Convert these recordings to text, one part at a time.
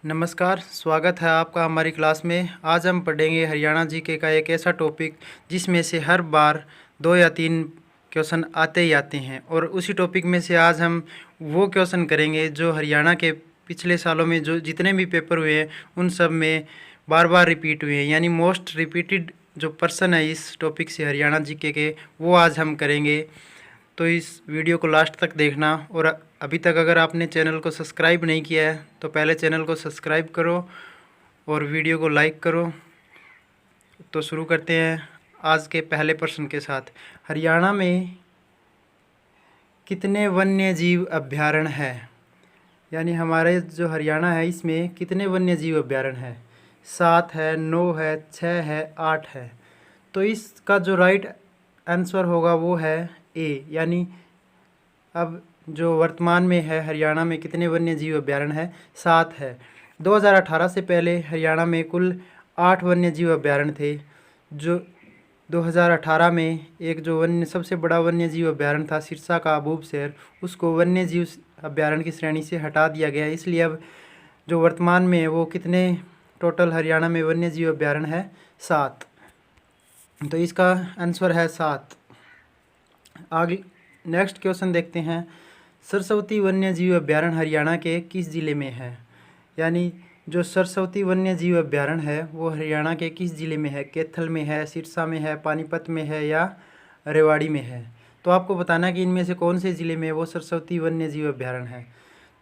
नमस्कार, स्वागत है आपका हमारी क्लास में। आज हम पढ़ेंगे हरियाणा जीके का एक ऐसा टॉपिक जिसमें से हर बार 2 या 3 क्वेश्चन आते ही आते हैं, और उसी टॉपिक में से आज हम वो क्वेश्चन करेंगे जो हरियाणा के पिछले सालों में जो जितने भी पेपर हुए हैं उन सब में बार बार रिपीट हुए हैं, यानी मोस्ट रिपीटेड जो पर्सन है इस टॉपिक से हरियाणा जीके के, वो आज हम करेंगे। तो इस वीडियो को लास्ट तक देखना, और अभी तक अगर आपने चैनल को सब्सक्राइब नहीं किया है तो पहले चैनल को सब्सक्राइब करो और वीडियो को लाइक करो। तो शुरू करते हैं आज के पहले प्रश्न के साथ। हरियाणा में कितने वन्य जीव अभयारण्य है? यानी हमारे जो हरियाणा है इसमें कितने वन्य जीव अभयारण्य है? 7 है, 9 है, 6 है, 8 है। तो इसका जो राइट आंसर होगा वो है ए। यानी अब जो वर्तमान में है हरियाणा में कितने वन्य जीव अभयारण्य है? 7 है। 2018 से पहले हरियाणा में कुल 8 वन्य जीव अभयारण्य थे। जो 2018 में एक जो सबसे बड़ा वन्य जीव अभयारण्य था सिरसा का अबूबसैर, उसको वन्य जीव अभयारण्य की श्रेणी से हटा दिया गया। इसलिए अब जो वर्तमान में है वो कितने टोटल हरियाणा में वन्य जीव अभयारण्य है? 7। तो इसका आंसर है 7। आगे नेक्स्ट क्वेश्चन देखते हैं। सरस्वती वन्य जीव अभयारण्य हरियाणा के किस जिले में है? यानी जो सरस्वती वन्य जीव अभयारण्य है वो हरियाणा के किस जिले में है? कैथल में है, सिरसा में है, पानीपत में है या रेवाड़ी में है? तो आपको बताना है कि इनमें से कौन से ज़िले में वो सरस्वती वन्य जीव अभयारण्य है।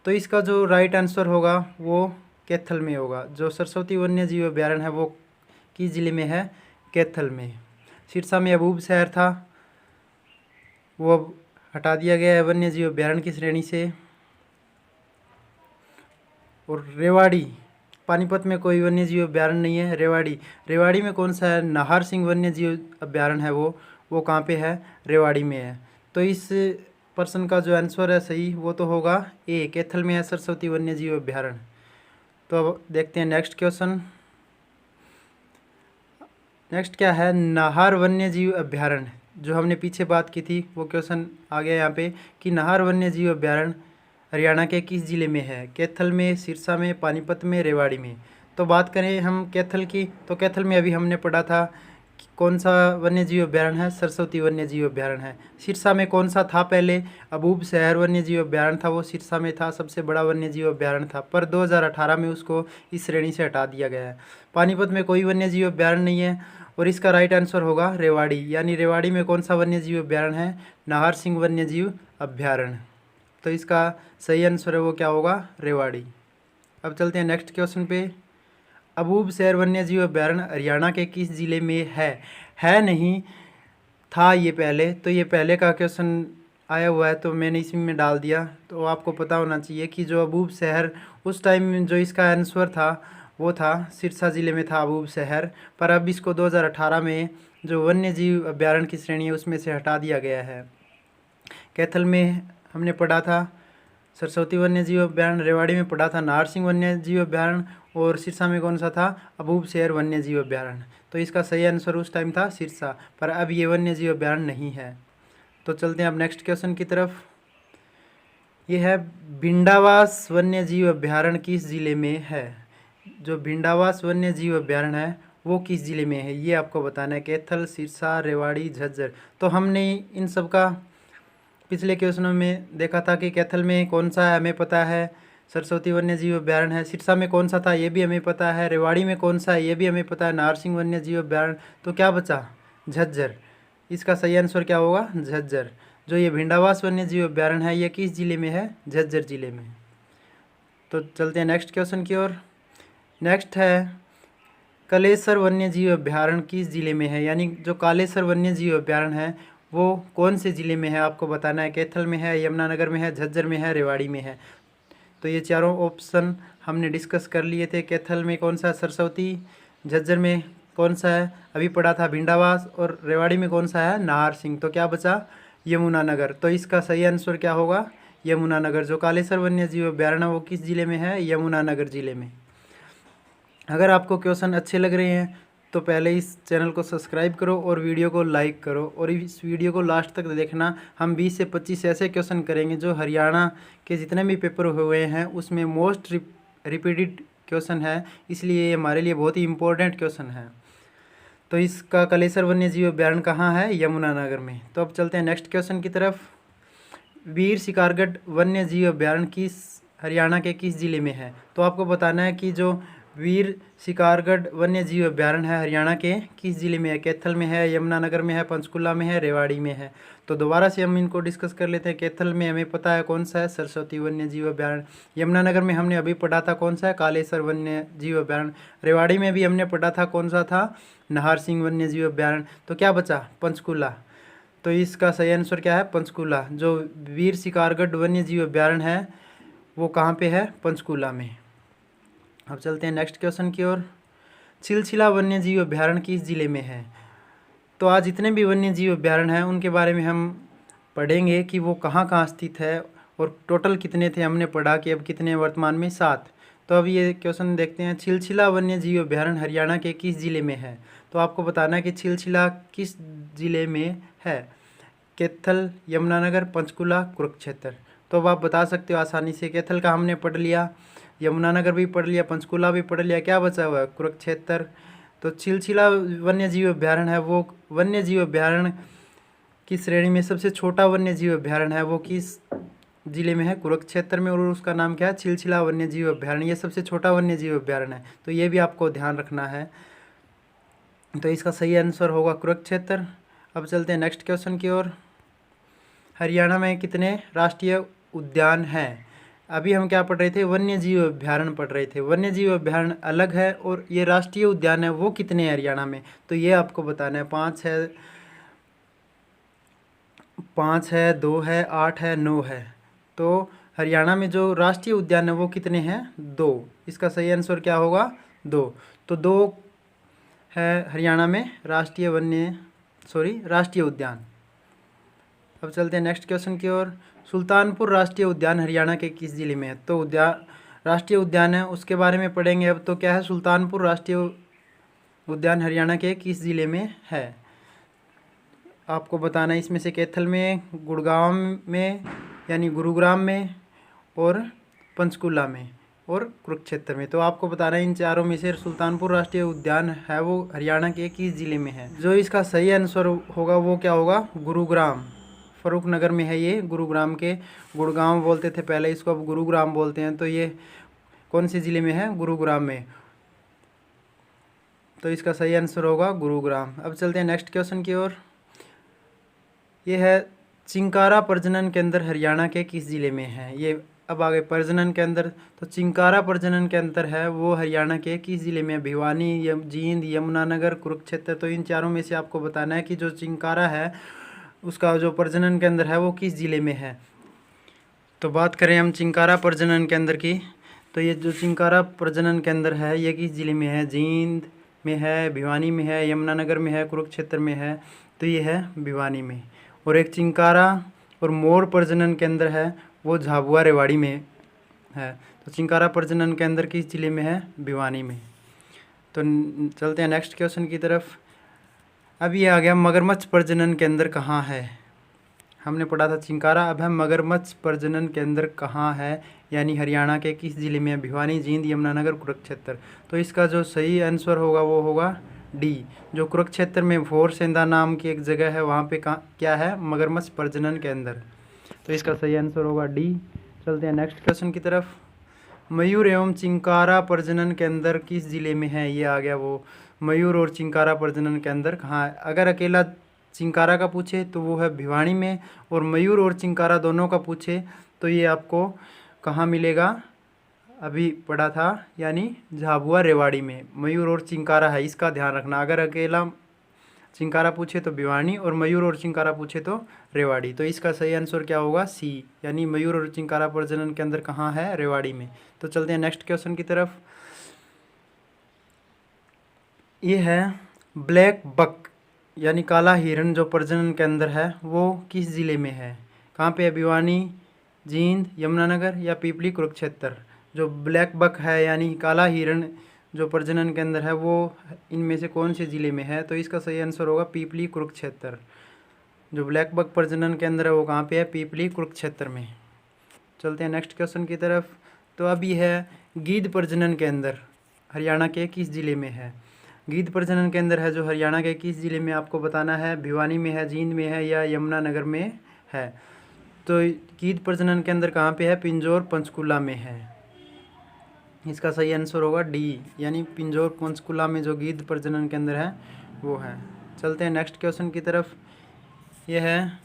तो इसका जो राइट आंसर होगा वो कैथल में होगा। जो सरस्वती वन्य जीव अभयारण्य है वो किस जिले में है? कैथल में। सिरसा में अबूबसैर था, वो अब हटा दिया गया है वन्य जीव अभयारण्य की श्रेणी से। और रेवाड़ी, पानीपत में कोई वन्य जीव अभयारण्य नहीं है। रेवाड़ी में कौन सा है? नाहर सिंह वन्य जीव अभयारण्य है वो कहाँ पे है? रेवाड़ी में है। तो इस प्रश्न का जो आंसर है सही वो तो होगा ए, कैथल में है सरस्वती वन्य जीव अभयारण्य। तो अब देखते हैं नेक्स्ट क्वेश्चन। नेक्स्ट क्या है? नाहर वन्य जीव अभयारण्य, जो हमने पीछे बात की थी वो क्वेश्चन आ गया यहाँ पे कि नाहर वन्य जीव अभयारण्य हरियाणा के किस जिले में है? कैथल में, सिरसा में, पानीपत में, रेवाड़ी में। तो बात करें हम कैथल की, तो कैथल में अभी हमने पढ़ा था कि कौन सा वन्य जीव अभयारण्य है? सरस्वती वन्य जीव अभयारण्य है। सिरसा में कौन सा था पहले? अबूबसैर वन्य जीव अभयारण्य था, वो सिरसा में था, सबसे बड़ा वन्य जीव अभयारण्य था, पर 2018 में उसको इस श्रेणी से हटा दिया गया है। पानीपत में कोई वन्य जीव अभयारण्य नहीं है, और इसका राइट आंसर होगा रेवाड़ी। यानी रेवाड़ी में कौन सा वन्य जीव अभयारण्य है? नाहर सिंह वन्य जीव अभयारण्य। तो इसका सही आंसर है वो क्या होगा? रेवाड़ी। अब चलते हैं नेक्स्ट क्वेश्चन पे। अबूबसैर वन्य जीव अभयारण्य हरियाणा के किस जिले में है नहीं, था ये पहले। तो ये पहले का क्वेश्चन आया हुआ है तो मैंने इसी में डाल दिया। तो आपको पता होना चाहिए कि जो अबूबसैर उस टाइम जो इसका आंसर था वो था सिरसा ज़िले में था अबूबसैर, पर अब इसको 2018 में जो वन्य जीव अभयारण्य की श्रेणी है उसमें से हटा दिया गया है। कैथल में हमने पढ़ा था सरस्वती वन्य जीव अभयारण्य, रेवाड़ी में पढ़ा था नाहर सिंह वन्य जीव अभयारण्य, और सिरसा में कौन सा था? अबूबसैर वन्य जीव अभयारण्य। तो इसका सही आंसर उस टाइम था सिरसा, पर अब ये वन्य जीव अभयारण्य नहीं है। तो चलते हैं अब नेक्स्ट क्वेश्चन की तरफ। ये है भिंडावास वन्य जीव अभयारण्य किस जिले में है? जो भिंडावास वन्य जीव अभयारण्य है वो किस जिले में है ये आपको बताना है। कैथल, सिरसा, रेवाड़ी, झज्जर। तो हमने इन सब का पिछले क्वेश्चनों में देखा था कि कैथल में कौन सा है हमें पता है, सरस्वती वन्य जीव अभयारण्य है। सिरसा में कौन सा था ये भी हमें पता है, रेवाड़ी में कौन सा है ये भी हमें पता है, नाहर सिंह वन्य जीव अभयारण्य। तो क्या बचा? झज्जर। इसका सही आंसर क्या होगा? झज्जर। जो ये भिंडावास वन्य जीव अभयारण्य है ये किस जिले में है? झज्जर जिले में। तो चलते हैं नेक्स्ट क्वेश्चन की ओर। नेक्स्ट है कालेसर वन्य जीव अभयारण्य किस जिले में है? यानी जो कालेसर वन्य जीव अभयारण्य है वो कौन से ज़िले में है आपको बताना है। कैथल में है, यमुनानगर में है, झज्जर में है, रेवाड़ी में है। तो ये चारों ऑप्शन हमने डिस्कस कर लिए थे। कैथल में कौन सा? सरस्वती। झज्जर में कौन सा है? अभी पढ़ा था भिंडावास। और रेवाड़ी में कौन सा है? नाहर सिंह। तो क्या बचा? यमुनानगर। तो इसका सही आंसर क्या होगा? यमुनानगर। जो कालेसर वन्य जीव अभयारण्य वो किस जिले में है? यमुनानगर जिले में। अगर आपको क्वेश्चन अच्छे लग रहे हैं तो पहले इस चैनल को सब्सक्राइब करो और वीडियो को लाइक करो, और इस वीडियो को लास्ट तक देखना। हम 20 से 25 ऐसे क्वेश्चन करेंगे जो हरियाणा के जितने भी पेपर हुए हैं उसमें मोस्ट रिपीटेड क्वेश्चन है, इसलिए ये हमारे लिए बहुत ही इम्पोर्टेंट क्वेश्चन है। तो इसका कलेसर वन्य जीव अभ्यारण्य कहाँ है? यमुनानगर में। तो अब चलते हैं नेक्स्ट क्वेश्चन की तरफ। वीर शिकारगढ़ वन्य जीव अभ्यारण्य किस हरियाणा के किस जिले में है? तो आपको बताना है कि जो वीर शिकारगढ़ वन्य जीव अभ्यारण्य है हरियाणा के किस जिले में है? कैथल में है, यमुनानगर में है, पंचकुला में है, रेवाड़ी में है। तो दोबारा से हम इनको डिस्कस कर लेते हैं। कैथल में हमें पता है कौन सा है, सरस्वती वन्य जीव अभ्यारण्य। यमुनानगर में हमने अभी पढ़ा था कौन सा है, कालेसर वन्य जीव अभ्यारण्य। रेवाड़ी में भी हमने पढ़ा था कौन सा था, नाहर सिंह वन्य जीव अभ्यारण्य। तो क्या बचा? पंचकुला। तो इसका सही आंसर क्या है? पंचकुला। जो वीर शिकारगढ़ वन्य जीव अभ्यारण्य है वो कहाँ पे है? पंचकुला में। अब चलते हैं नेक्स्ट क्वेश्चन की ओर। छिलछिला वन्य जीव अभ्यारण्य किस जिले में है? तो आज जितने भी वन्य जीव अभ्यारण्य हैं उनके बारे में हम पढ़ेंगे कि वो कहाँ कहाँ स्थित है और टोटल कितने थे। हमने पढ़ा कि अब कितने वर्तमान में 7। तो अब ये क्वेश्चन देखते हैं। छिलछिला वन्य जीव अभ्यारण्य हरियाणा के किस जिले में है? तो आपको बताना है कि छिलछिला किस जिले में है। कैथल, यमुनानगर, पंचकुला, कुरुक्षेत्र। तो अब आप बता सकते हो आसानी से। कैथल का हमने पढ़ लिया, यमुनानगर भी पढ़ लिया, पंचकुला भी पढ़ लिया, क्या बचा हुआ है? कुरुक्षेत्र। तो छिलछिला वन्य जीव अभ्यारण्य है वो वन्य जीव अभ्यारण्य की श्रेणी में सबसे छोटा वन्य जीव अभ्यारण्य है। वो किस जिले में है? कुरुक्षेत्र में। और उसका नाम क्या है? छिलछिला वन्य जीव अभ्यारण्य। ये सबसे छोटा वन्य जीव अभ्यारण्य है, तो ये भी आपको ध्यान रखना है। तो इसका सही आंसर होगा कुरुक्षेत्र। अब चलते हैं नेक्स्ट क्वेश्चन की ओर। हरियाणा में कितने राष्ट्रीय उद्यान हैं? अभी हम क्या पढ़ रहे थे? वन्य जीव अभ्यारण्य पढ़ रहे थे। वन्य जीव अभ्यारण्य अलग है और ये राष्ट्रीय उद्यान है वो कितने हैं हरियाणा में? तो ये आपको बताना है। 5 है, 2 है, 8 है, 9 है। तो हरियाणा में जो राष्ट्रीय उद्यान है वो कितने हैं? 2। इसका सही आंसर क्या होगा? 2। तो 2 है हरियाणा में राष्ट्रीय उद्यान। अब चलते हैं नेक्स्ट क्वेश्चन की ओर। सुल्तानपुर राष्ट्रीय उद्यान हरियाणा के किस जिले में है? तो राष्ट्रीय उद्यान है उसके बारे में पढ़ेंगे अब। तो क्या है? सुल्तानपुर राष्ट्रीय उद्यान हरियाणा के किस जिले में है? आपको बताना है इसमें से कैथल में, गुड़गांव में यानी गुरुग्राम में, और पंचकुला में, और कुरुक्षेत्र में। तो आपको बताना है इन चारों में से सुल्तानपुर राष्ट्रीय उद्यान है वो हरियाणा के किस जिले में है? जो इसका सही आंसर होगा वो क्या होगा? गुरुग्राम, फरूखनगर में है ये। गुरुग्राम के गुड़गांव बोलते थे पहले, इसको अब गुरुग्राम बोलते हैं। तो ये कौन से ज़िले में है? गुरुग्राम में। तो इसका सही आंसर होगा गुरुग्राम। अब चलते हैं नेक्स्ट क्वेश्चन की ओर। ये है चिंकारा प्रजनन केंद्र हरियाणा के किस जिले में है? ये अब आगे प्रजनन केंद्र। तो चिंकारा प्रजनन केंद्र है वो हरियाणा के किस जिले में है? भिवानी, जींद, यमुनानगर, कुरुक्षेत्र। तो इन चारों में से आपको बताना है कि जो चिंकारा है उसका जो प्रजनन केंद्र है वो किस जिले में है। तो बात करें हम चिंकारा प्रजनन केंद्र की, तो ये जो चिंकारा प्रजनन केंद्र है ये किस जिले में है? जींद में है, भिवानी में है, यमुनानगर में है, कुरुक्षेत्र में है। तो ये है भिवानी में। और एक चिंकारा और मोर प्रजनन केंद्र है वो झाबुआ, रेवाड़ी में है। तो चिंकारा प्रजनन केंद्र किस जिले में है? भिवानी में। तो चलते हैं नेक्स्ट क्वेश्चन की तरफ। अब ये आ गया मगरमच्छ प्रजनन केंद्र कहाँ है? हमने पढ़ा था चिंकारा, अब है मगरमच्छ प्रजनन केंद्र कहाँ है, यानी हरियाणा के किस जिले में है? भिवानी, जींद, यमुनानगर, कुरुक्षेत्र। तो इसका जो सही आंसर होगा वो होगा डी। जो कुरुक्षेत्र में भोरसेंधा नाम की एक जगह है वहाँ पे क्या है? मगरमच्छ प्रजनन केंद्र। तो इसका सही आंसर होगा डी। चलते हैं नेक्स्ट क्वेश्चन की तरफ। मयूर एवं चिंकारा प्रजनन केंद्र किस जिले में है? ये आ गया वो मयूर और चिंकारा प्रजनन केंद्र कहाँ है? अगर अकेला चिंकारा का पूछे तो वो है भिवानी में, और मयूर और चिंकारा दोनों का पूछे तो ये आपको कहाँ मिलेगा? अभी पढ़ा था यानी झाबुआ, रेवाड़ी में मयूर और चिंकारा है, इसका ध्यान रखना। अगर अकेला चिंकारा पूछे तो भिवानी, और मयूर और चिंकारा पूछे तो रेवाड़ी। तो इसका सही आंसर क्या होगा? सी, यानी मयूर और चिंकारा प्रजनन केंद्र कहाँ है? रेवाड़ी में। तो चलते हैं नेक्स्ट क्वेश्चन की तरफ। ये है ब्लैक बक यानी काला हिरण जो प्रजनन केंद्र है वो किस जिले में है? कहाँ पे है? भिवानी, जींद, यमुनानगर या पीपली, कुरुक्षेत्र। जो ब्लैक बक है यानी काला हिरण जो प्रजनन केंद्र है वो इनमें से कौन से ज़िले में है? तो इसका सही आंसर होगा पीपली, कुरुक्षेत्र। जो ब्लैक बक प्रजनन केंद्र है वो कहाँ पे है? पीपली, कुरुक्षेत्र में। चलते हैं नेक्स्ट क्वेश्चन की तरफ। तो अब ये है गीद प्रजनन केंद्र हरियाणा के किस ज़िले में है। गीध प्रजनन केंद्र है जो हरियाणा के किस ज़िले में, आपको बताना है। भिवानी में है, जींद में है या यमुनानगर में है। तो गीध प्रजनन केंद्र कहाँ पे है, पिंजौर पंचकुला में है। इसका सही आंसर होगा डी, यानी पिंजौर पंचकुला में जो गीध प्रजनन केंद्र है वो है। चलते हैं नेक्स्ट क्वेश्चन की तरफ। यह है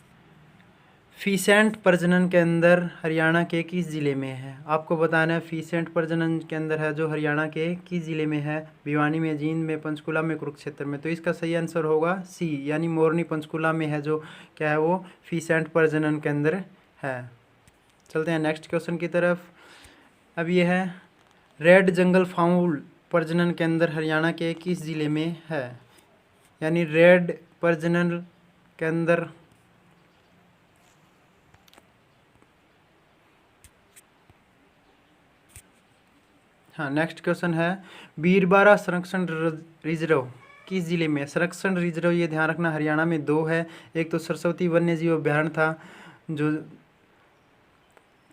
फीसेंट प्रजनन केंद्र हरियाणा के किस ज़िले में है। आपको बताना है फीसेंट प्रजनन केंद्र है जो हरियाणा के किस ज़िले में है। भिवानी में, जींद में, पंचकुला में, कुरुक्षेत्र में। तो इसका सही आंसर होगा सी, यानी मोरनी पंचकुला में है जो क्या है वो फीसेंट प्रजनन केंद्र है। चलते हैं नेक्स्ट क्वेश्चन की तरफ। अब यह है रेड जंगल फाउल प्रजनन केंद्र हरियाणा के किस ज़िले में है। यानी रेड प्रजनन केंद्र हाँ, नेक्स्ट क्वेश्चन है बीरबारा संरक्षण रिजर्व किस ज़िले में। संरक्षण रिजर्व, ये ध्यान रखना, हरियाणा में दो है। एक तो सरस्वती वन्य जीव अभ्यारण्य था जो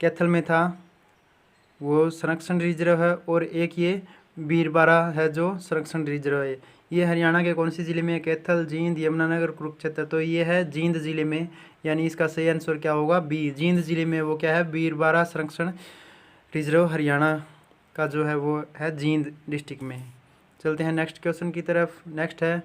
कैथल में था, वो संरक्षण रिजर्व है, और एक ये बीरबारा है जो संरक्षण रिजर्व है। ये हरियाणा के कौन सी ज़िले में है, कैथल, जींद, यमुनानगर, कुरुक्षेत्र। तो ये है जींद ज़िले में, यानी इसका सही आंसर क्या होगा बी, जींद ज़िले में वो क्या है बीरबारा संरक्षण रिजर्व हरियाणा का जो है वो है जींद डिस्ट्रिक्ट में। चलते हैं नेक्स्ट क्वेश्चन की तरफ। नेक्स्ट है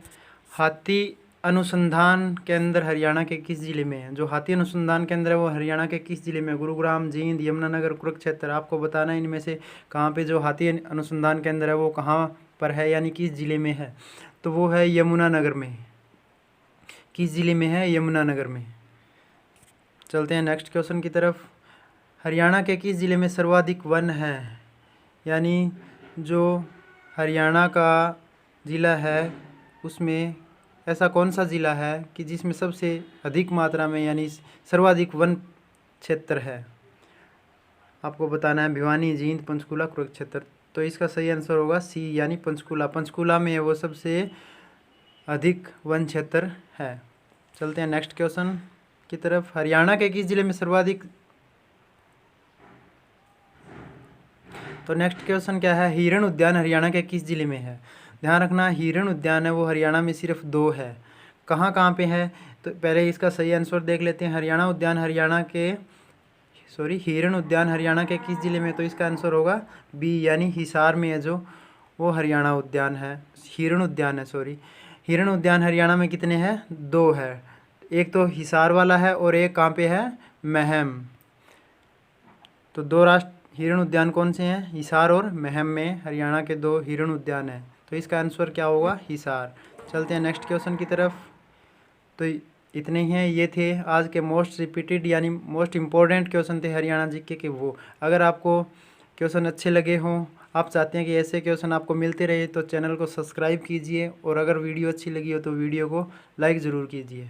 हाथी अनुसंधान केंद्र हरियाणा के किस ज़िले में है। जो हाथी अनुसंधान केंद्र है वो हरियाणा के किस ज़िले में, गुरुग्राम, जींद, यमुनानगर, कुरुक्षेत्र। आपको बताना है इनमें से कहाँ पे जो हाथी अनुसंधान केंद्र है वो कहाँ पर है, यानी किस ज़िले में है। तो वो है यमुनानगर में। किस ज़िले में है, यमुनानगर में। चलते हैं नेक्स्ट क्वेश्चन की तरफ। हरियाणा के किस ज़िले में सर्वाधिक वन है। यानी जो हरियाणा का ज़िला है उसमें ऐसा कौन सा ज़िला है कि जिसमें सबसे अधिक मात्रा में यानी सर्वाधिक वन क्षेत्र है। आपको बताना है भिवानी, जींद, पंचकुला, कुरुक्षेत्र। तो इसका सही आंसर होगा सी, यानी पंचकुला। पंचकुला में वो सबसे अधिक वन क्षेत्र है। चलते हैं नेक्स्ट क्वेश्चन की तरफ। हरियाणा के किस ज़िले में सर्वाधिक, तो नेक्स्ट क्वेश्चन क्या है, हिरण उद्यान हरियाणा के किस ज़िले में है। ध्यान रखना हिरण उद्यान है वो हरियाणा में सिर्फ दो है। कहाँ कहाँ पे है, तो पहले इसका सही आंसर देख लेते हैं। हिरण उद्यान हरियाणा के किस ज़िले में, तो इसका आंसर होगा बी, यानी हिसार में है जो वो हरियाणा उद्यान है, हिरण उद्यान है हिरण उद्यान हरियाणा में कितने हैं, दो है। एक तो हिसार वाला है और एक कहाँ पे है, महम। तो दो राष्ट्रीय हिरण उद्यान कौन से हैं, हिसार और महम में हरियाणा के दो हिरण उद्यान हैं। तो इसका आंसर क्या होगा, हिसार। चलते हैं नेक्स्ट क्वेश्चन की तरफ। तो इतने ही हैं, ये थे आज के मोस्ट रिपीटेड यानी मोस्ट इम्पोर्टेंट क्वेश्चन थे हरियाणा जीके के वो। अगर आपको क्वेश्चन अच्छे लगे हों, आप चाहते हैं कि ऐसे क्वेश्चन आपको मिलते रहे, तो चैनल को सब्सक्राइब कीजिए, और अगर वीडियो अच्छी लगी हो तो वीडियो को लाइक ज़रूर कीजिए।